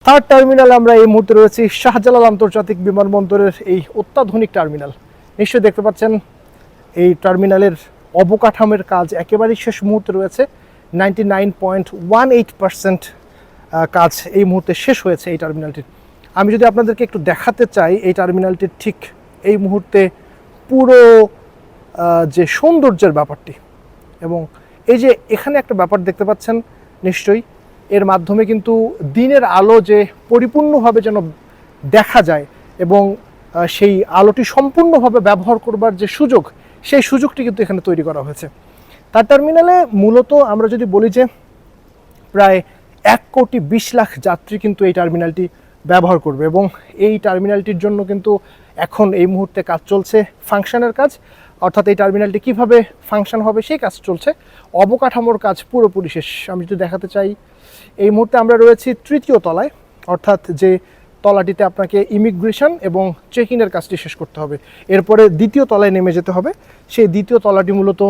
Third terminal আমরা এই মুহূর্তে রয়েছি শাহজালাল আন্তর্জাতিক বিমানবন্দরের এই অত্যাধুনিক টার্মিনাল। নিশ্চয়ই দেখতে পাচ্ছেন এই টার্মিনালের অবকাঠামোর কাজ একেবারেই শেষ মুহূর্তে রয়েছে। 99.18% কাজ এই মুহূর্তে শেষ হয়েছে এই টার্মিনালটির। আমি যদি আপনাদেরকে একটু দেখাতে চাই এই টার্মিনালটির ঠিক এই মুহূর্তে পুরো যে সৌন্দর্যের ব্যাপারটি, এবং এই যে এখানে একটা ব্যাপার দেখতে পাচ্ছেন নিশ্চয়ই, এর মাধ্যমে কিন্তু দিনের আলো যে পরিপূর্ণভাবে যেন দেখা যায় এবং সেই আলোটি সম্পূর্ণভাবে ব্যবহার করবার যে সুযোগ, সেই সুযোগটি কিন্তু এখানে তৈরি করা হয়েছে। তার টার্মিনালে মূলত আমরা যদি বলি যে প্রায় 1,20,00,000 যাত্রী কিন্তু এই টার্মিনালটি ব্যবহার করবে, এবং এই টার্মিনালটির জন্য কিন্তু এখন এই মুহূর্তে কাজ চলছে, ফাংশনের কাজ, অর্থাৎ এই টার্মিনালটি কিভাবে ফাংশন হবে সেই কাজ চলছে। অবকাঠামোর কাজ পুরোপুরি শেষ। আমি যদি দেখাতে চাই, এই মুহূর্তে আমরা রয়েছি তৃতীয় তলায়, অর্থাৎ যে তলাটিতে আপনাকে ইমিগ্রেশন এবং চেক ইনের কাজটি শেষ করতে হবে। এরপরে দ্বিতীয় তলায় নেমে যেতে হবে। সেই দ্বিতীয় তলাটি মূলত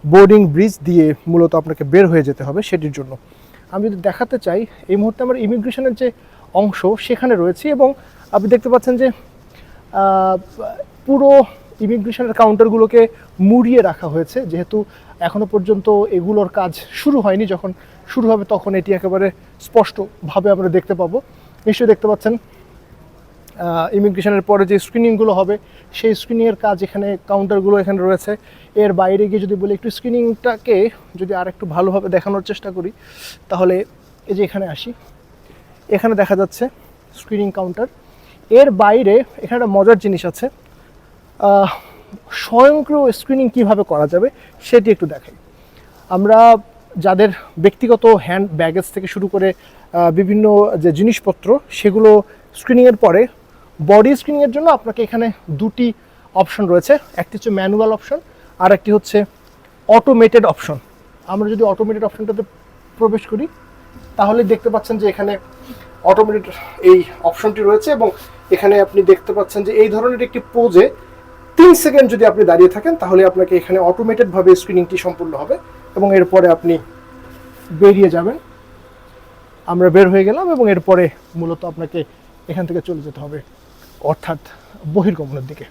বোর্ডিং ব্রিজ দিয়ে মূলত আপনাকে বের হয়ে যেতে হবে সেটির জন্য। আমি যদি দেখাতে চাই, এই মুহূর্তে আমরা ইমিগ্রেশনের যে অংশ সেখানে রয়েছি, এবং আপনি দেখতে পাচ্ছেন যে পুরো ইমিগ্রেশনের কাউন্টারগুলোকে মুড়িয়ে রাখা হয়েছে, যেহেতু এখনও পর্যন্ত এগুলোর কাজ শুরু হয়নি। যখন শুরু হবে তখন এটি একেবারে স্পষ্টভাবে আমরা দেখতে পাবো। নিশ্চয়ই দেখতে পাচ্ছেন ইমিগ্রেশনের পরে যে স্ক্রিনিংগুলো হবে সেই স্ক্রিনিংয়ের কাজ এখানে, কাউন্টারগুলো এখানে রয়েছে। এর বাইরে গিয়ে যদি বলি একটু স্ক্রিনিংটাকে যদি আর একটু ভালোভাবে দেখানোর চেষ্টা করি, তাহলে এই যে এখানে আসি, এখানে দেখা যাচ্ছে স্ক্রিনিং কাউন্টার। এর বাইরে এখানে একটা মজার জিনিস আছে, স্বয়ংক্রিয় স্ক্রিনিং কিভাবে করা যাবে সেটি একটু দেখাই। আমরা যাদের ব্যক্তিগত হ্যান্ড ব্যাগেজ থেকে শুরু করে বিভিন্ন যে জিনিসপত্র সেগুলো স্ক্রিনিংয়ের পরে বডি স্ক্রিনিংয়ের জন্য আপনাকে এখানে দুটি অপশন রয়েছে, একটি হচ্ছে ম্যানুয়াল অপশন আর একটি হচ্ছে অটোমেটেড অপশন। আমরা যদি অটোমেটেড অপশনটাতে প্রবেশ করি তাহলে দেখতে পাচ্ছেন যে এখানে অটোমেটেড এই অপশনটি রয়েছে, এবং এখানে আপনি দেখতে পাচ্ছেন যে এই ধরনের একটি পোজে 3 সেকেন্ড যদি আপনি দাঁড়িয়ে থাকেন তাহলে আপনাকে এখানে অটোমেটেডভাবে স্ক্রিনিংটি সম্পূর্ণ হবে, এবং এরপরে আপনি বেরিয়ে যাবেন। আমরা বের হয়ে গেলাম, এবং এরপরে মূলত আপনাকে এখান থেকে চলে যেতে হবে, অর্থাৎ বহির্গমনের দিকে।